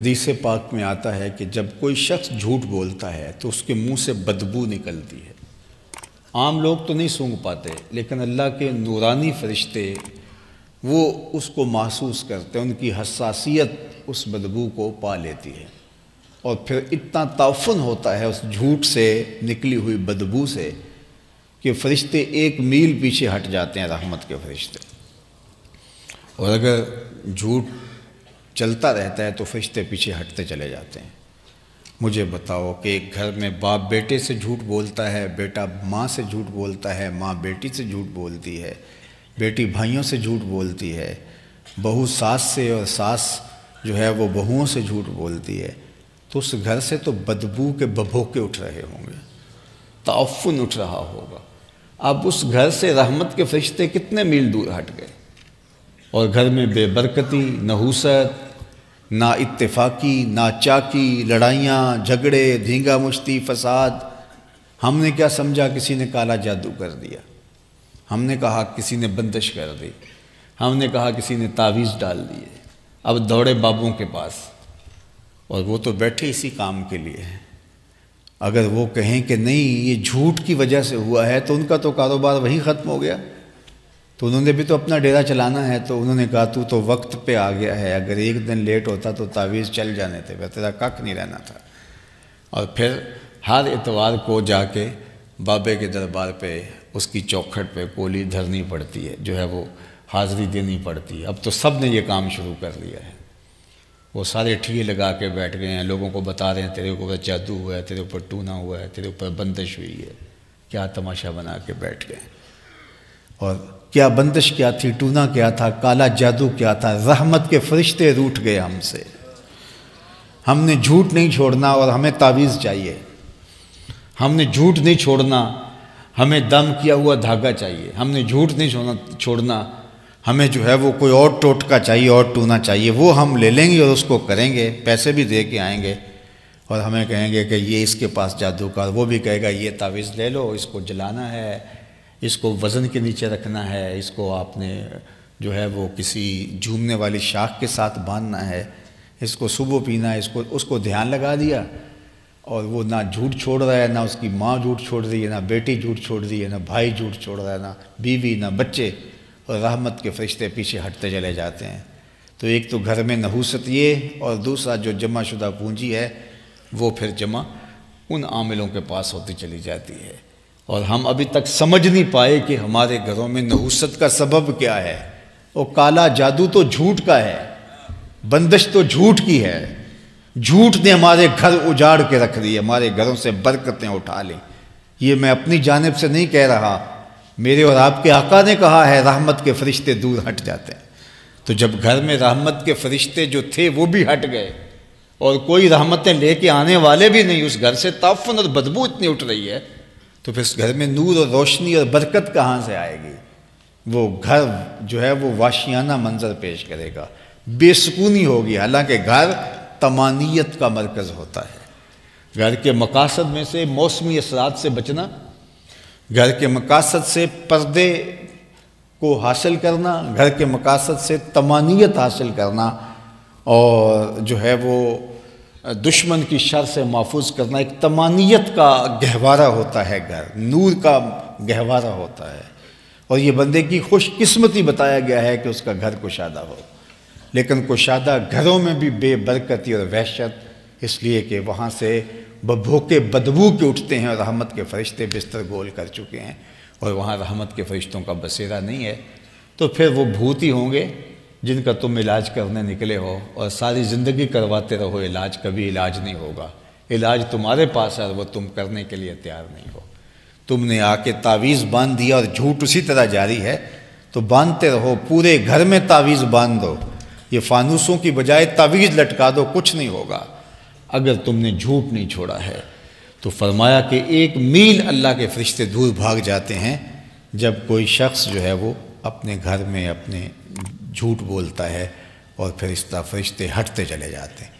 حدیث پاک میں آتا ہے کہ جب کوئی شخص جھوٹ بولتا ہے تو اس کے منہ سے بدبو نکلتی ہے۔ عام لوگ تو نہیں سونگھ پاتے، لیکن اللہ کے نورانی فرشتے وہ اس کو محسوس کرتے ہیں، ان کی حساسیت اس بدبو کو پا لیتی ہے، اور پھر اتنا تعفن ہوتا ہے اس جھوٹ سے نکلی ہوئی بدبو سے کہ فرشتے 1 میل پیچھے ہٹ جاتے ہیں، رحمت کے فرشتے۔ اور اگر جھوٹ چلتا رہتا ہے تو فرشتے پیچھے ہٹتے چلے جاتے ہیں۔ مجھے بتاؤ کہ ایک گھر میں باپ بیٹے سے جھوٹ بولتا ہے، بیٹا ماں سے جھوٹ بولتا ہے، ماں بیٹی سے جھوٹ بولتی ہے، بیٹی بھائیوں سے جھوٹ بولتی ہے، بہو ساس سے، اور ساس جو ہے وہ بہوؤں سے جھوٹ بولتی ہے، تو اس گھر سے تو بدبو کے ببھوکے اٹھ رہے ہوں گے، تعفن اٹھ رہا ہوگا۔ اب اس گھر سے رحمت کے فرشتے کتنے میل دور ہٹ گئے، اور گھر میں بے برکتی، نحوست، نہ اتفاقی، نہ چاکی، لڑائیاں، جھگڑے، دھینگا مشتی، فساد۔ ہم نے کیا سمجھا کسی نے کالا جادو کر دیا، ہم نے کہا کسی نے بندش کر دی، ہم نے کہا کسی نے تعویذ ڈال دیے۔ اب دوڑے بابوں کے پاس، اور وہ تو بیٹھے اسی کام کے لیے ہیں۔ اگر وہ کہیں کہ نہیں یہ جھوٹ کی وجہ سے ہوا ہے تو ان کا تو کاروبار وہیں ختم ہو گیا، تو انہوں نے بھی تو اپنا ڈیرا چلانا ہے۔ تو انہوں نے کہا تو وقت پہ آ گیا ہے، اگر 1 دن لیٹ ہوتا تو تعویذ چل جانے تھے، تیرا کک نہیں رہنا تھا۔ اور پھر ہر اتوار کو جا کے بابے کے دربار پہ اس کی چوکھٹ پہ کولی دھرنی پڑتی ہے، جو ہے وہ حاضری دینی پڑتی ہے۔ اب تو سب نے یہ کام شروع کر لیا ہے، وہ سارے ٹھیے لگا کے بیٹھ گئے ہیں، لوگوں کو بتا رہے ہیں تیرے اوپر جادو ہوا ہے، تیرے اوپر ٹونا ہوا ہے، تیرے اوپر بندش ہوئی ہے۔ کیا تماشا بنا کے بیٹھ گئے، اور کیا بندش کیا تھی، ٹونا کیا تھا، کالا جادو کیا تھا۔ رحمت کے فرشتے روٹھ گئے ہم سے۔ ہم نے جھوٹ نہیں چھوڑنا اور ہمیں تعویذ چاہیے، ہم نے جھوٹ نہیں چھوڑنا، ہمیں دم کیا ہوا دھاگا چاہیے، ہم نے جھوٹ نہیں چھوڑنا، ہمیں جو ہے وہ کوئی اور ٹوٹکا چاہیے، اور ٹونا چاہیے، وہ ہم لے لیں گے اور اس کو کریں گے، پیسے بھی دے کے آئیں گے، اور ہمیں کہیں گے کہ یہ اس کے پاس جادو کا، وہ بھی کہے گا یہ تعویذ لے لو، اس کو جلانا ہے، اس کو وزن کے نیچے رکھنا ہے، اس کو آپ نے جو ہے وہ کسی جھومنے والی شاخ کے ساتھ باندھنا ہے، اس کو صبح پینا ہے، اس کو دھیان لگا دیا، اور وہ نہ جھوٹ چھوڑ رہا ہے، نہ اس کی ماں جھوٹ چھوڑ رہی ہے، نہ بیٹی جھوٹ چھوڑ رہی ہے، نہ بھائی جھوٹ چھوڑ رہا ہے، نہ بیوی، نہ بچے، اور رحمت کے فرشتے پیچھے ہٹتے چلے جاتے ہیں۔ تو ایک تو گھر میں نحوست یہ، اور دوسرا جو جمع شدہ پونجی ہے وہ پھر جمع ان عاملوں کے پاس ہوتی چلی جاتی ہے، اور ہم ابھی تک سمجھ نہیں پائے کہ ہمارے گھروں میں نحوست کا سبب کیا ہے۔ وہ کالا جادو تو جھوٹ کا ہے، بندش تو جھوٹ کی ہے، جھوٹ نے ہمارے گھر اجاڑ کے رکھ دی، ہمارے گھروں سے برکتیں اٹھا لیں۔ یہ میں اپنی جانب سے نہیں کہہ رہا، میرے اور آپ کے آقا نے کہا ہے رحمت کے فرشتے دور ہٹ جاتے ہیں۔ تو جب گھر میں رحمت کے فرشتے جو تھے وہ بھی ہٹ گئے، اور کوئی رحمتیں لے کے آنے والے بھی نہیں، اس گھر سے تعفن اور بدبو اتنی اٹھ رہی ہے، تو پھر اس گھر میں نور اور روشنی اور برکت کہاں سے آئے گی؟ وہ گھر جو ہے وہ وحشیانہ منظر پیش کرے گا، بے سکونی ہوگی، حالانکہ گھر طمانیت کا مرکز ہوتا ہے۔ گھر کے مقاصد میں سے موسمی اثرات سے بچنا، گھر کے مقاصد سے پردے کو حاصل کرنا، گھر کے مقاصد سے طمانیت حاصل کرنا، اور جو ہے وہ دشمن کی شر سے محفوظ کرنا، ایک طمانیت کا گہوارہ ہوتا ہے گھر، نور کا گہوارہ ہوتا ہے، اور یہ بندے کی خوش قسمتی بتایا گیا ہے کہ اس کا گھر کشادہ ہو۔ لیکن کشادہ گھروں میں بھی بے برکتی اور وحشت، اس لیے کہ وہاں سے ببھوکے بدبو کے اٹھتے ہیں، اور رحمت کے فرشتے بستر گول کر چکے ہیں، اور وہاں رحمت کے فرشتوں کا بسیرا نہیں ہے، تو پھر وہ بھوت ہی ہوں گے جن کا تم علاج کرنے نکلے ہو، اور ساری زندگی کرواتے رہو علاج، کبھی علاج نہیں ہوگا۔ علاج تمہارے پاس ہے، وہ تم کرنے کے لیے تیار نہیں ہو۔ تم نے آ کے تعویذ باندھ دیا، اور جھوٹ اسی طرح جاری ہے، تو باندھتے رہو، پورے گھر میں تعویذ باندھ دو، یہ فانوسوں کی بجائے تعویذ لٹکا دو، کچھ نہیں ہوگا اگر تم نے جھوٹ نہیں چھوڑا ہے۔ تو فرمایا کہ 1 میل اللہ کے فرشتے دور بھاگ جاتے ہیں جب کوئی شخص جو ہے وہ اپنے گھر میں اپنے جھوٹ بولتا ہے، اور پھر اس طرح فرشتے ہٹتے چلے جاتے ہیں۔